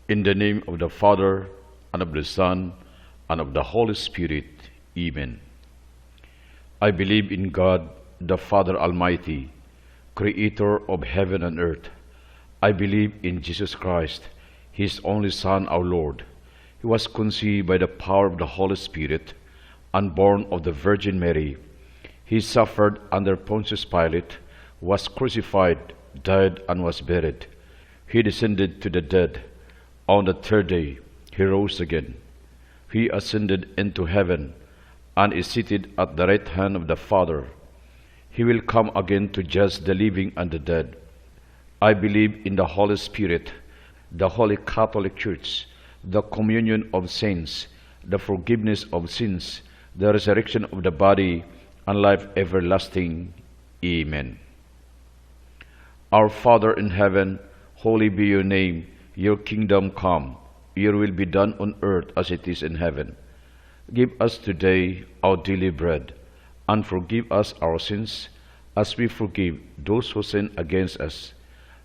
In the name of the Father, and of the Son, and of the Holy Spirit. Amen. I believe in God, the Father Almighty, Creator of heaven and earth. I believe in Jesus Christ, His only Son, our Lord. He was conceived by the power of the Holy Spirit, and born of the Virgin Mary. He suffered under Pontius Pilate, was crucified, died, and was buried. He descended to the dead. On the third day, He rose again. He ascended into heaven, and is seated at the right hand of the Father. He will come again to judge the living and the dead. I believe in the Holy Spirit, the Holy Catholic Church, the communion of saints, the forgiveness of sins, the resurrection of the body, and life everlasting. Amen. Our Father in heaven, holy be your name. Your kingdom come. Your will be done on earth as it is in heaven. Give us today our daily bread, and forgive us our sins, as we forgive those who sin against us.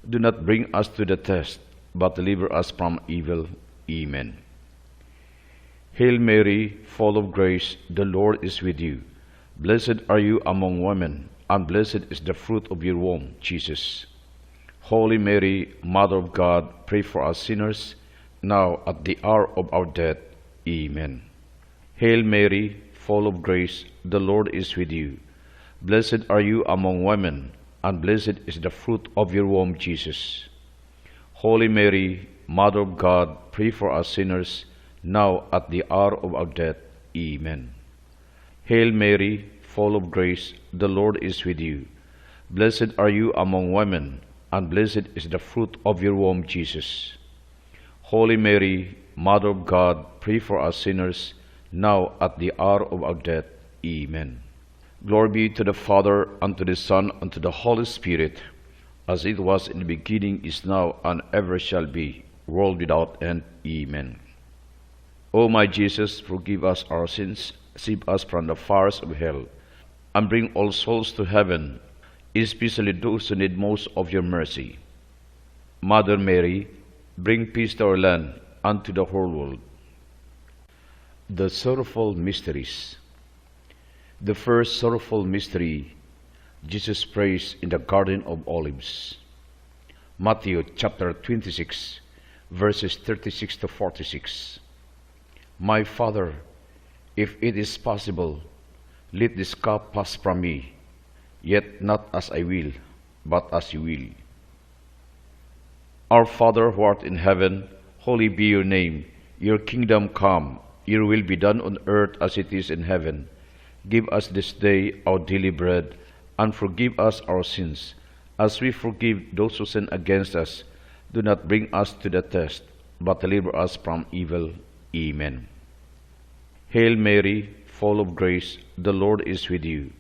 Do not bring us to the test, but deliver us from evil. Amen. Hail Mary, full of grace, the Lord is with you. Blessed are you among women, and blessed is the fruit of your womb, Jesus. Holy Mary, Mother of God, pray for us sinners, now at the hour of our death. Amen. Hail Mary, full of grace, the Lord is with you. Blessed are you among women, and blessed is the fruit of your womb, Jesus. Holy Mary, Mother of God, pray for us sinners, now at the hour of our death. Amen. Hail Mary, full of grace, the Lord is with you. Blessed are you among women, and blessed is the fruit of your womb, Jesus. Holy Mary, Mother of God, pray for us sinners, now at the hour of our death. Amen. Glory be to the Father, and to the Son, and to the Holy Spirit, as it was in the beginning, is now, and ever shall be, world without end. Amen. O my Jesus, forgive us our sins, save us from the fires of hell, and bring all souls to heaven, especially those who need most of your mercy. Mother Mary, bring peace to our land and to the whole world. The sorrowful mysteries. The first sorrowful mystery, Jesus prays in the Garden of Olives. Matthew chapter 26, verses 36 to 46. My Father, if it is possible, let this cup pass from me. Yet not as I will, but as you will. Our Father who art in heaven, holy be your name. Your kingdom come, your will be done on earth as it is in heaven. Give us this day our daily bread, and forgive us our sins, as we forgive those who sin against us. Do not bring us to the test, but deliver us from evil. Amen. Hail Mary, full of grace, the Lord is with you.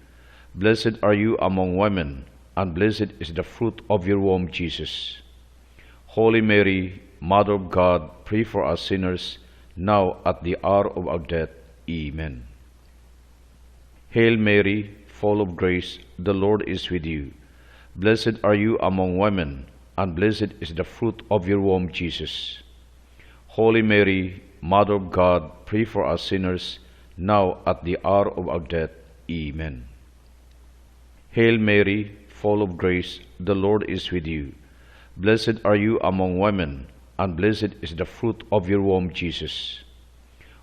Blessed are you among women, and blessed is the fruit of your womb, Jesus. Holy Mary, Mother of God, pray for us sinners, now at the hour of our death. Amen. Hail Mary, full of grace, the Lord is with you. Blessed are you among women, and blessed is the fruit of your womb, Jesus. Holy Mary, Mother of God, pray for us sinners, now at the hour of our death. Amen. Hail Mary, full of grace, the Lord is with you. Blessed are you among women, and blessed is the fruit of your womb, Jesus.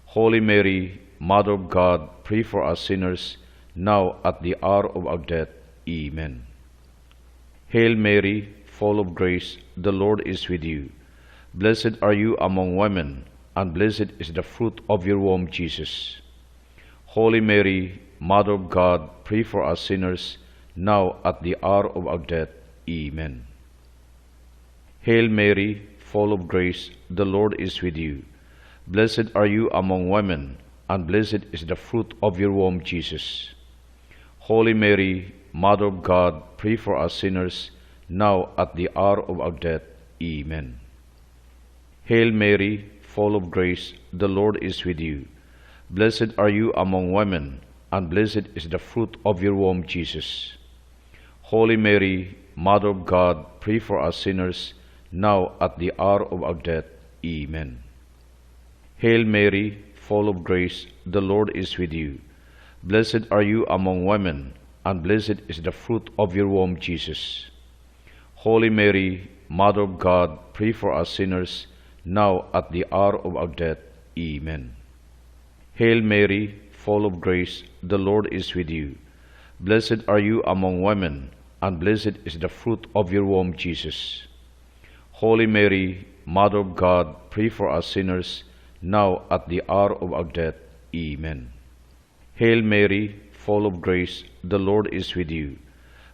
Holy Mary, Mother of God, pray for us sinners, now at the hour of our death. Amen. Hail Mary, full of grace, the Lord is with you. Blessed are you among women, and blessed is the fruit of your womb, Jesus. Holy Mary, Mother of God, pray for us sinners, now at the hour of our death. Amen. Hail Mary, full of grace, the Lord is with you. Blessed are you among women, and blessed is the fruit of your womb, Jesus. Holy Mary, Mother of God, pray for us sinners, now at the hour of our death. Amen. Hail Mary, full of grace, the Lord is with you. Blessed are you among women, and blessed is the fruit of your womb, Jesus. Holy Mary, Mother of God, pray for us sinners, now at the hour of our death. Amen. Hail Mary, full of grace, the Lord is with you. Blessed are you among women, and blessed is the fruit of your womb, Jesus. Holy Mary, Mother of God, pray for us sinners, now at the hour of our death. Amen. Hail Mary, full of grace, the Lord is with you. Blessed are you among women, and blessed is the fruit of your womb, Jesus. Holy Mary, Mother of God, pray for us sinners, now at the hour of our death. Amen. Hail Mary, full of grace, the Lord is with you.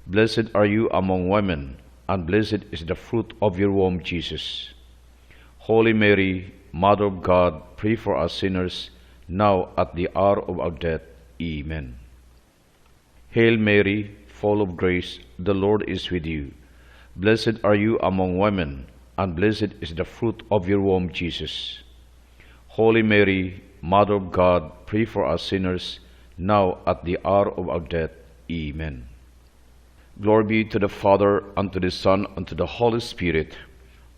Blessed are you among women, and blessed is the fruit of your womb, Jesus. Holy Mary, Mother of God, pray for us sinners, now at the hour of our death. Amen. Hail Mary, full of grace, the Lord is with you. Blessed are you among women, and blessed is the fruit of your womb, Jesus. Holy Mary, Mother of God, pray for us sinners, now at the hour of our death. Amen. Glory be to the Father, and to the Son, and to the Holy Spirit,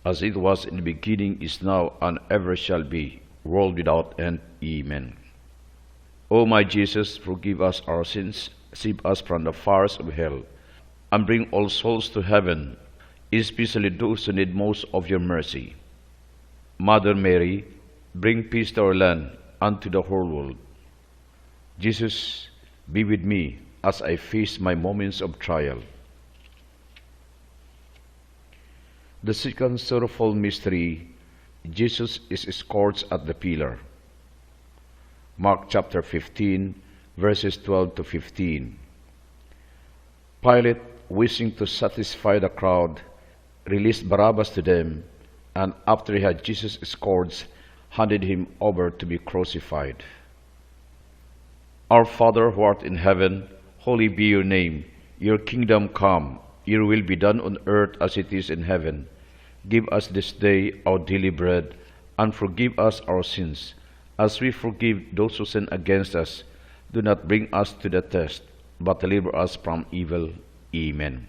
as it was in the beginning, is now, and ever shall be, world without end. Amen. O my Jesus, forgive us our sins, save us from the fires of hell, and bring all souls to heaven, especially those who need most of your mercy. Mother Mary, bring peace to our land and to the whole world. Jesus, be with me as I face my moments of trial. The second sorrowful mystery, Jesus is scourged at the pillar. Mark chapter 15, verses 12 to 15. Pilate, wishing to satisfy the crowd, released Barabbas to them, and after he had Jesus scourged, handed him over to be crucified. Our Father who art in heaven, holy be your name. Your kingdom come, your will be done on earth as it is in heaven. Give us this day our daily bread, and forgive us our sins, as we forgive those who sin against us. Do not bring us to the test, but deliver us from evil. Amen.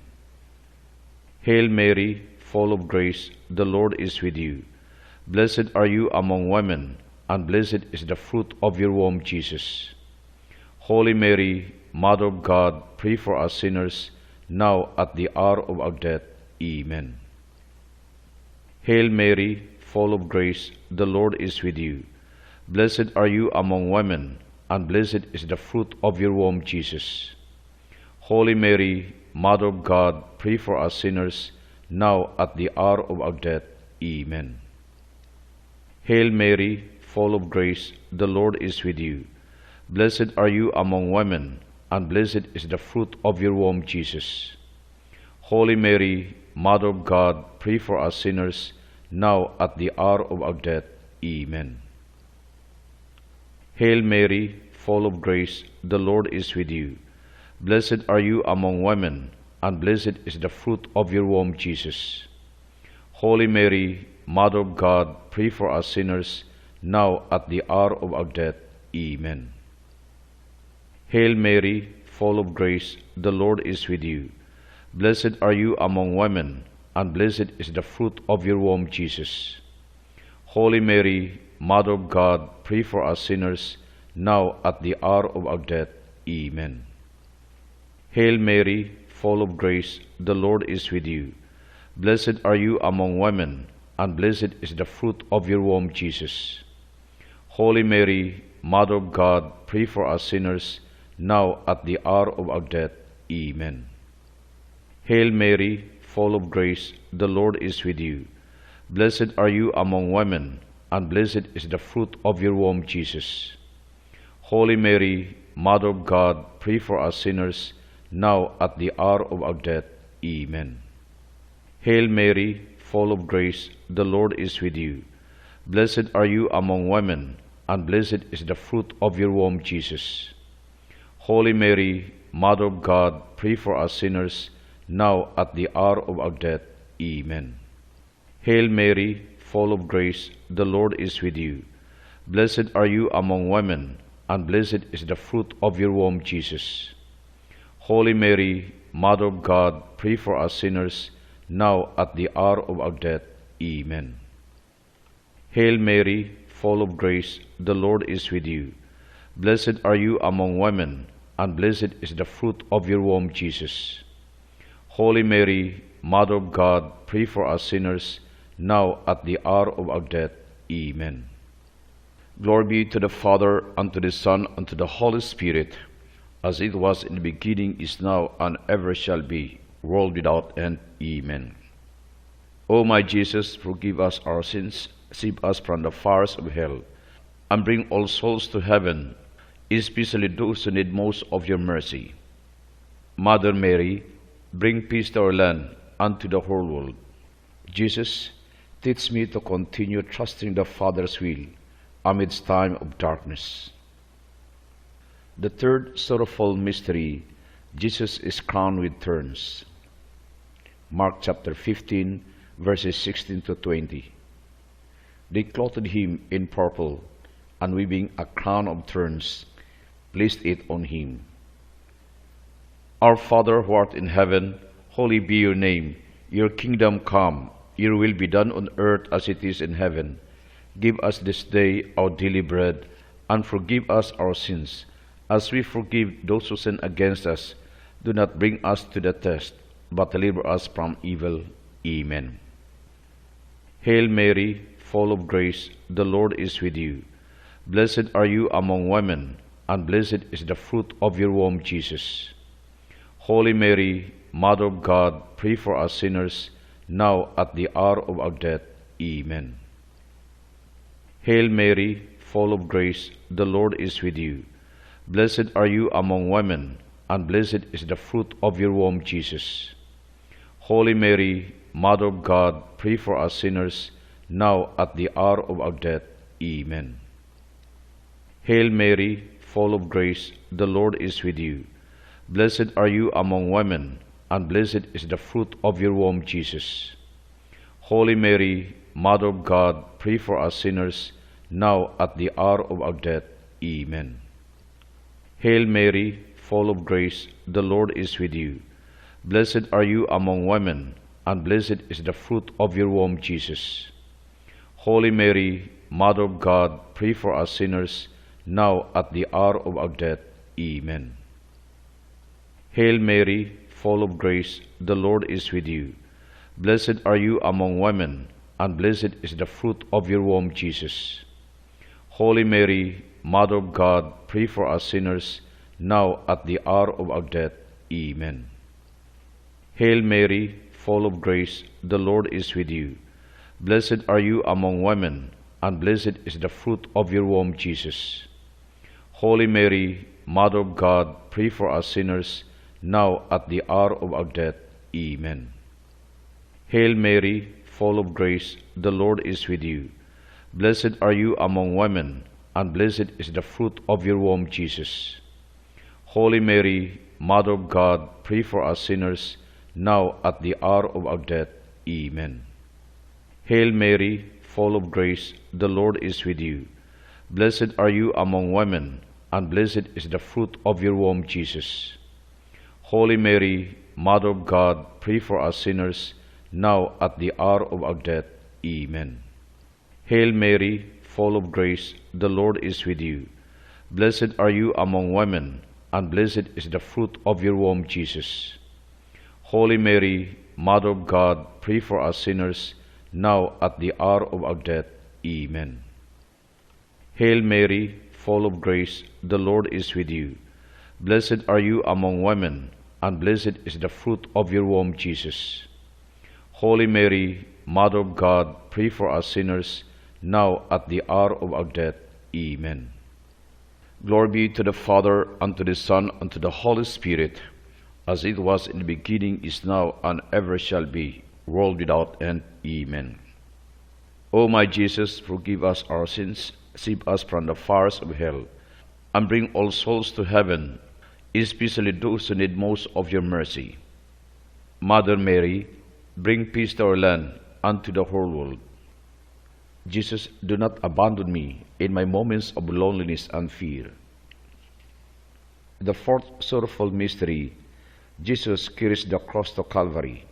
Hail Mary, full of grace, the Lord is with you. Blessed are you among women, and blessed is the fruit of your womb, Jesus. Holy Mary, Mother of God, pray for us sinners, now at the hour of our death. Amen. Hail Mary, full of grace, the Lord is with you. Blessed are you among women, and blessed is the fruit of your womb, Jesus. Holy Mary, Mother of God, pray for us sinners, now at the hour of our death. Amen. Hail Mary, full of grace, the Lord is with you. Blessed are you among women, and blessed is the fruit of your womb, Jesus. Holy Mary, Mother of God, pray for us sinners, now at the hour of our death. Amen. Hail Mary, full of grace, the Lord is with you. Blessed are you among women, and blessed is the fruit of your womb, Jesus. Holy Mary, Mother of God, pray for us sinners, now at the hour of our death. Amen. Hail Mary, full of grace, the Lord is with you. Blessed are you among women, and blessed is the fruit of your womb, Jesus. Holy Mary, Mother of God, pray for us sinners, now at the hour of our death. Amen. Hail Mary, full of grace, the Lord is with you. Blessed are you among women, and blessed is the fruit of your womb, Jesus. Holy Mary, Mother of God, pray for us sinners, now at the hour of our death. Amen. Hail Mary, full of grace, the Lord is with you. Blessed are you among women, and blessed is the fruit of your womb, Jesus. Holy Mary, Mother of God, pray for us sinners, now at the hour of our death. Amen. Hail Mary, full of grace, the Lord is with you. Blessed are you among women, and blessed is the fruit of your womb, Jesus. Holy Mary, Mother of God, pray for us sinners, now at the hour of our death. Amen. Hail Mary, full of grace, the Lord is with you. Blessed are you among women, and blessed is the fruit of your womb, Jesus. Holy Mary, Mother of God, pray for us sinners, now at the hour of our death. Amen. Hail Mary, full of grace, the Lord is with you. Blessed are you among women, and blessed is the fruit of your womb, Jesus. Holy Mary, Mother of God, pray for us sinners, now at the hour of our death. Amen. Glory be to the Father, and to the Son, and to the Holy Spirit, as it was in the beginning, is now, and ever shall be, world without end. Amen. O my Jesus, forgive us our sins, save us from the fires of hell, and bring all souls to heaven, especially those who need most of your mercy. Mother Mary, bring peace to our land and to the whole world. Jesus, teach me to continue trusting the Father's will amidst time of darkness. The third sorrowful mystery, Jesus is crowned with thorns. Mark chapter 15, verses 16 to 20. They clothed him in purple, and weaving a crown of thorns, placed it on him. Our Father who art in heaven, holy be your name. Your kingdom come, your will be done on earth as it is in heaven. Give us this day our daily bread, and forgive us our sins, as we forgive those who sin against us. Do not bring us to the test, but deliver us from evil. Amen. Hail Mary, full of grace, the Lord is with you. Blessed are you among women, and blessed is the fruit of your womb, Jesus. Holy Mary, Mother of God, pray for us sinners, now at the hour of our death. Amen. Hail Mary, full of grace, the Lord is with you. Blessed are you among women, and blessed is the fruit of your womb, Jesus. Holy Mary, Mother of God, pray for us sinners, now at the hour of our death. Amen. Hail Mary, full of grace, the Lord is with you. Blessed are you among women, and blessed is the fruit of your womb, Jesus. Holy Mary, Mother of God, pray for us sinners, now at the hour of our death. Amen. Hail Mary, full of grace, the Lord is with you. Blessed are you among women, and blessed is the fruit of your womb, Jesus. Holy Mary, Mother of God, pray for us sinners, now at the hour of our death. Amen. Hail Mary, full of grace, the Lord is with you. Blessed are you among women, and blessed is the fruit of your womb, Jesus. Holy Mary, Mother of God, pray for us sinners, now at the hour of our death. Amen. Hail Mary, full of grace, the Lord is with you. Blessed are you among women, and blessed is the fruit of your womb, Jesus. Holy Mary, Mother of God, pray for us sinners, now at the hour of our death. Amen. Hail Mary, full of grace, the Lord is with you. Blessed are you among women, and blessed is the fruit of your womb, Jesus. Holy Mary, Mother of God, pray for us sinners, now at the hour of our death. Amen. Hail Mary, full of grace, the Lord is with you. Blessed are you among women, and blessed is the fruit of your womb, Jesus. Holy Mary, Mother of God, pray for us sinners, now at the hour of our death. Amen. Hail Mary, full of grace, the Lord is with you. Blessed are you among women, and blessed is the fruit of your womb, Jesus. Holy Mary, Mother of God, pray for us sinners, now at the hour of our death. Amen. Hail Mary, full of grace, the Lord is with you. Blessed are you among women, and blessed is the fruit of your womb, Jesus. Holy Mary, Mother of God, pray for us sinners, now at the hour of our death. Amen. Glory be to the Father, and to the Son, and to the Holy Spirit, as it was in the beginning, is now, and ever shall be, world without end. Amen. O my Jesus, forgive us our sins, save us from the fires of hell, and bring all souls to heaven, especially those who need most of your mercy. Mother Mary, bring peace to our land and to the whole world. Jesus, do not abandon me in my moments of loneliness and fear. The fourth sorrowful mystery, Jesus carries the cross to Calvary.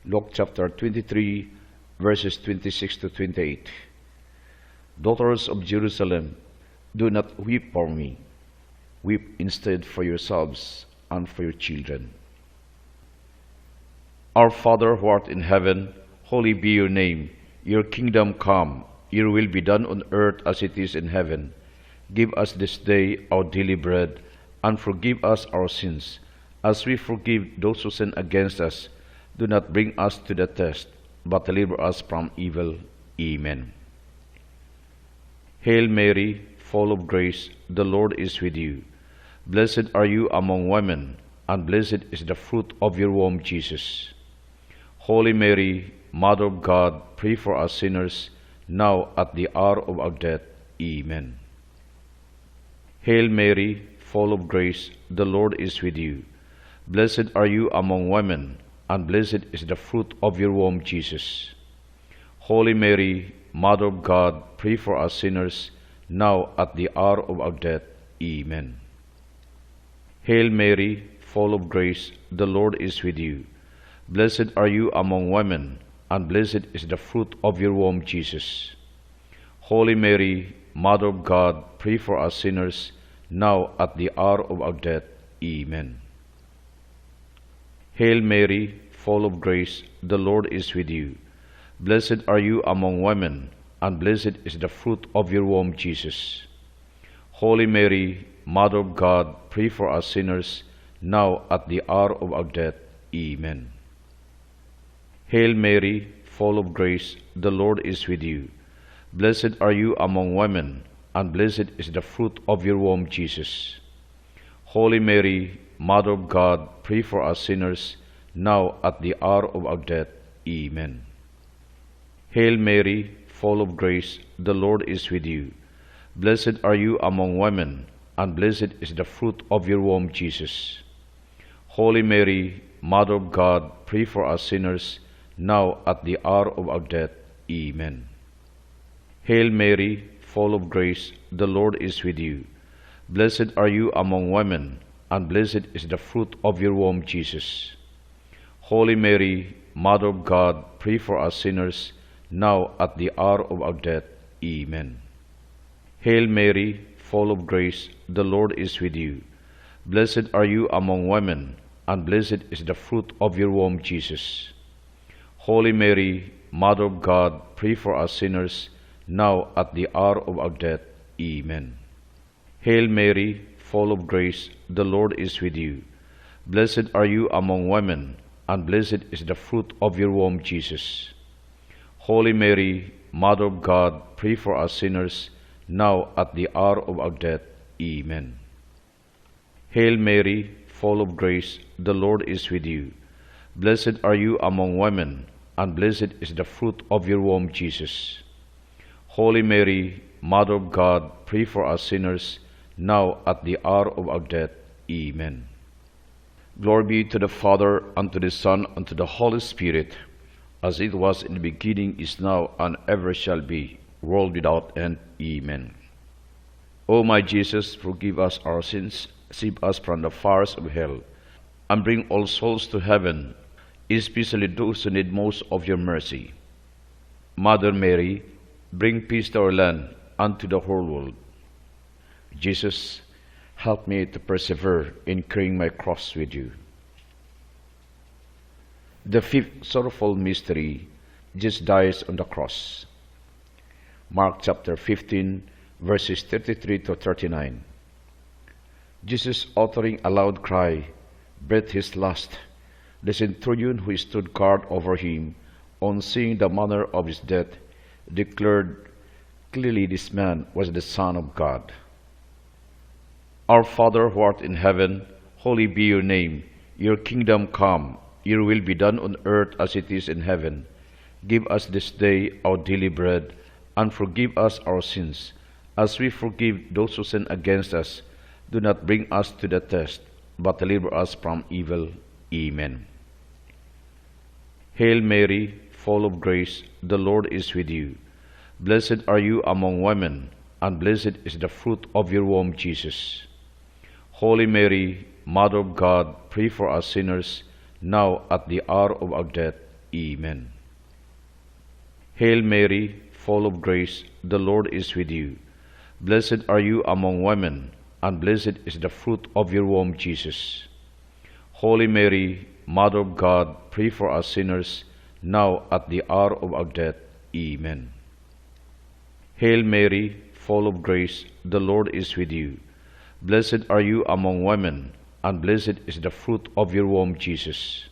Luke chapter 23, verses 26 to 28. Daughters of Jerusalem, do not weep for me. Weep instead for yourselves and for your children. Our Father who art in heaven, holy be your name. Your kingdom come, your will be done on earth as it is in heaven. Give us this day our daily bread, and forgive us our sins, as we forgive those who sin against us. Do not bring us to the test, but deliver us from evil. Amen. Hail Mary, full of grace, the Lord is with you. Blessed are you among women, and blessed is the fruit of your womb, Jesus. Holy Mary, Mother of God, pray for us sinners, now at the hour of our death. Amen. Hail Mary, full of grace, the Lord is with you. Blessed are you among women, and blessed is the fruit of your womb, Jesus. Holy Mary, Mother of God, pray for us sinners, now at the hour of our death. Amen. Hail Mary, full of grace, the Lord is with you. Blessed are you among women, and blessed is the fruit of your womb, Jesus. Holy Mary, Mother of God, pray for us sinners, now at the hour of our death. Amen. Hail Mary, full of grace, the Lord is with you. Blessed are you among women, and blessed is the fruit of your womb, Jesus. Holy Mary, Mother of God, pray for us sinners, now at the hour of our death. Amen. Hail Mary, full of grace, the Lord is with you. Blessed are you among women, and blessed is the fruit of your womb, Jesus. Holy Mary, Mother of God, pray for us sinners, now at the hour of our death. Amen. Hail Mary, full of grace, the Lord is with you. Blessed are you among women, and blessed is the fruit of your womb, Jesus. Holy Mary, Mother of God, pray for us sinners, now at the hour of our death. Amen. Hail Mary, full of grace, the Lord is with you. Blessed are you among women, and blessed is the fruit of your womb, Jesus. Holy Mary, Mother of God, pray for us sinners, now at the hour of our death. Amen. Hail Mary, full of grace, the Lord is with you. Blessed are you among women, and blessed is the fruit of your womb, Jesus. Holy Mary, Mother of God, pray for us sinners, now at the hour of our death. Amen. Hail Mary, full of grace, the Lord is with you. Blessed are you among women, and blessed is the fruit of your womb, Jesus. Holy Mary, Mother of God, pray for us sinners, now at the hour of our death. Amen. Hail Mary, full of grace, the Lord is with you. Blessed are you among women, and blessed is the fruit of your womb, Jesus. Holy Mary, Mother of God, pray for us sinners, now at the hour of our death. Amen. Glory be to the Father, and to the Son, and to the Holy Spirit, as it was in the beginning, is now, and ever shall be, world without end. Amen. O my Jesus, forgive us our sins, save us from the fires of hell, and bring all souls to heaven, especially those who need most of your mercy. Mother Mary, bring peace to our land and to the whole world. Jesus, help me to persevere in carrying my cross with you. The fifth sorrowful mystery, Jesus dies on the cross. Mark chapter 15, verses 33 to 39. Jesus, uttering a loud cry, breathed his last. The centurion who stood guard over him, on seeing the manner of his death, declared clearly this man was the Son of God. Our Father who art in heaven, holy be your name. Your kingdom come, your will be done on earth as it is in heaven. Give us this day our daily bread, and forgive us our sins, as we forgive those who sin against us. Do not bring us to the test, but deliver us from evil. Amen. Hail Mary, full of grace, the Lord is with you. Blessed are you among women, and blessed is the fruit of your womb, Jesus. Holy Mary, Mother of God, pray for us sinners, now at the hour of our death. Amen. Hail Mary, full of grace, the Lord is with you. Blessed are you among women, and blessed is the fruit of your womb, Jesus. Holy Mary, Mother of God, pray for us sinners, now at the hour of our death. Amen. Hail Mary, full of grace, the Lord is with you. Blessed are you among women, and blessed is the fruit of your womb, Jesus.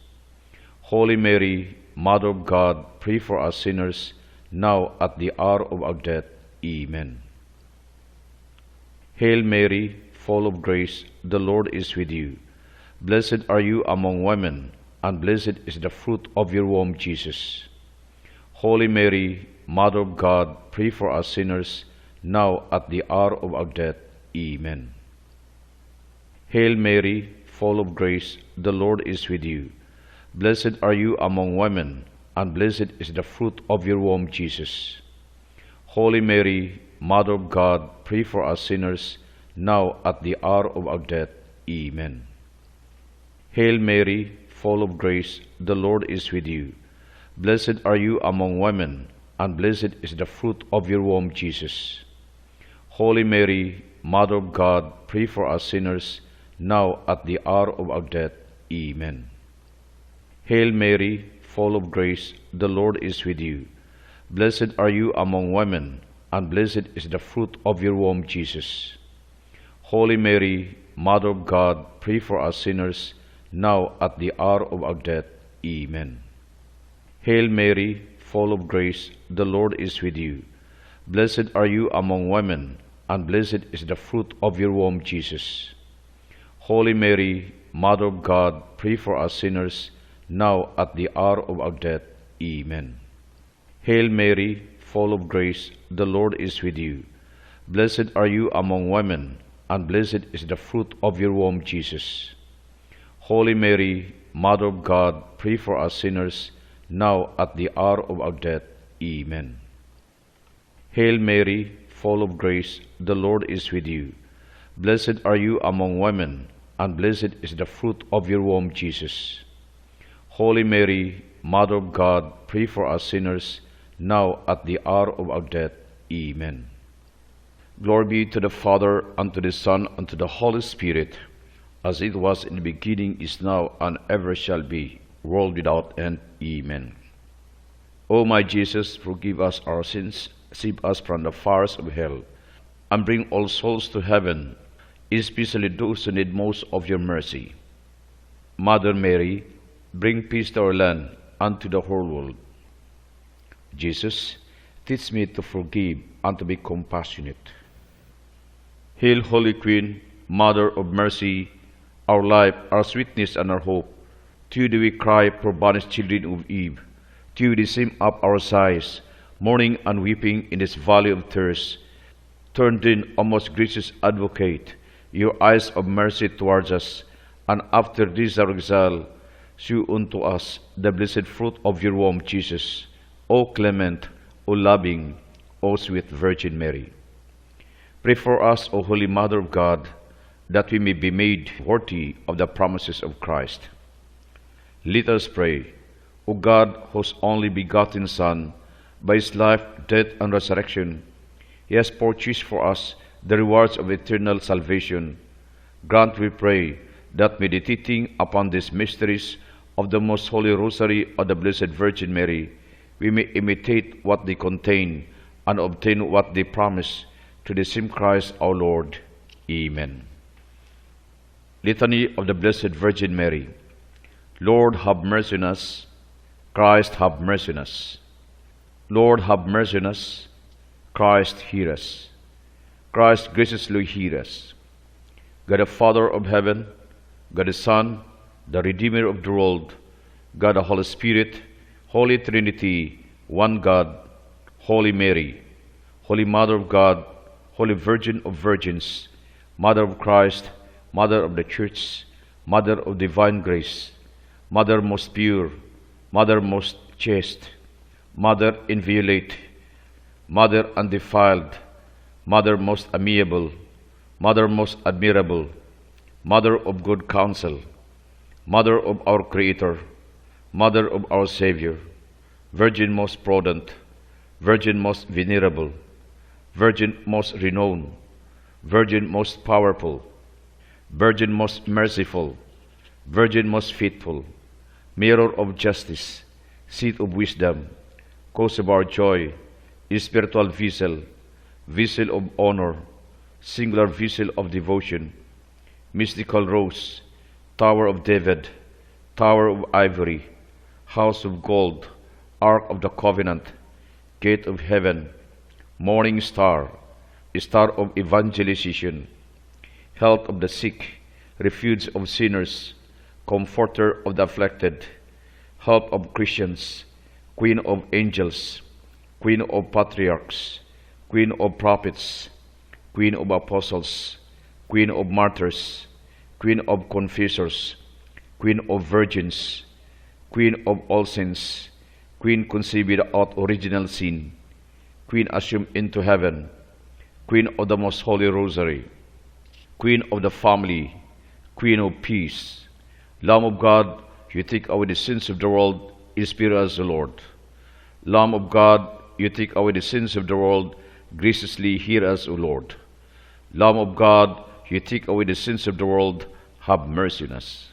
Holy Mary, Mother of God, pray for us sinners, now at the hour of our death. Amen. Hail Mary, full of grace, the Lord is with you. Blessed are you among women, and blessed is the fruit of your womb, Jesus. Holy Mary, Mother of God, pray for us sinners, now at the hour of our death. Amen. Hail Mary, full of grace, the Lord is with you. Blessed are you among women, and blessed is the fruit of your womb, Jesus. Holy Mary, Mother of God, pray for us sinners, now at the hour of our death. Amen. Hail Mary, full of grace, the Lord is with you. Blessed are you among women, and blessed is the fruit of your womb, Jesus. Holy Mary, Mother of God, pray for us sinners, now at the hour of our death. Amen. Hail Mary, full of grace, the Lord is with you. Blessed are you among women, and blessed is the fruit of your womb, Jesus. Holy Mary, Mother of God, pray for us sinners, now at the hour of our death. Amen. Hail Mary, full of grace, the Lord is with you. Blessed are you among women, and blessed is the fruit of your womb, Jesus. Holy Mary, Mother of God, pray for us sinners, now at the hour of our death. Amen. Hail Mary, full of grace, the Lord is with you. Blessed are you among women, and blessed is the fruit of your womb, Jesus. Holy Mary, Mother of God, pray for us sinners, now at the hour of our death. Amen. Hail Mary, full of grace, the Lord is with you. Blessed are you among women, and blessed is the fruit of your womb, Jesus. Holy Mary, Mother of God, pray for us sinners, now at the hour of our death. Amen. Glory be to the Father, and to the Son, and to the Holy Spirit, as it was in the beginning, is now, and ever shall be, world without end. Amen. O my Jesus, forgive us our sins, save us from the fires of hell, and bring all souls to heaven, especially those who need most of your mercy. Mother Mary, bring peace to our land and to the whole world. Jesus, teach me to forgive and to be compassionate. Hail, Holy Queen, Mother of Mercy, our life, our sweetness, and our hope. To you do we cry, poor banished children of Eve. To you we send up our sighs, mourning and weeping in this valley of tears. Turn then, O most gracious Advocate, your eyes of mercy towards us, and after this our exile, shew unto us the blessed fruit of your womb, Jesus. O clement, O loving, O sweet Virgin Mary. Pray for us, O Holy Mother of God, that we may be made worthy of the promises of Christ. Let us pray. O God, whose only begotten Son, by his life, death, and resurrection, he has purchased for us the rewards of eternal salvation. Grant, we pray, that meditating upon these mysteries of the most holy rosary of the Blessed Virgin Mary, we may imitate what they contain and obtain what they promise, through the same Christ our Lord. Amen. Litany of the Blessed Virgin Mary. Lord, have mercy on us. Christ, have mercy on us. Lord, have mercy on us. Christ, hear us. Christ, graciously hear us. God the Father of heaven, God the Son, the Redeemer of the world, God the Holy Spirit, Holy Trinity, one God, Holy Mary, Holy Mother of God, Holy Virgin of Virgins, Mother of Christ, Mother of the Church, Mother of divine grace, Mother most pure, Mother most chaste, Mother inviolate, Mother undefiled, Mother most amiable, Mother most admirable, Mother of good counsel, Mother of our Creator, Mother of our Savior, Virgin most prudent, Virgin most venerable, Virgin most renowned, Virgin most powerful, Virgin most merciful, Virgin most faithful, Mirror of justice, Seat of wisdom, Cause of our joy, Spiritual vessel, Vessel of honor, Singular vessel of devotion, Mystical rose, Tower of David, Tower of ivory, House of gold, Ark of the covenant, Gate of heaven, Morning star, Star of evangelization, Health of the sick, Refuge of sinners, Comforter of the afflicted, Help of Christians, Queen of angels, Queen of patriarchs, Queen of prophets, Queen of apostles, Queen of martyrs, Queen of confessors, Queen of virgins, Queen of all saints, Queen conceived without original sin, Queen assumed into heaven, Queen of the most holy rosary, Queen of the family, Queen of peace, Lamb of God, you take away the sins of the world, inspire us, O Lord. Lamb of God, you take away the sins of the world, graciously hear us, O Lord. Lamb of God, you take away the sins of the world, have mercy on us.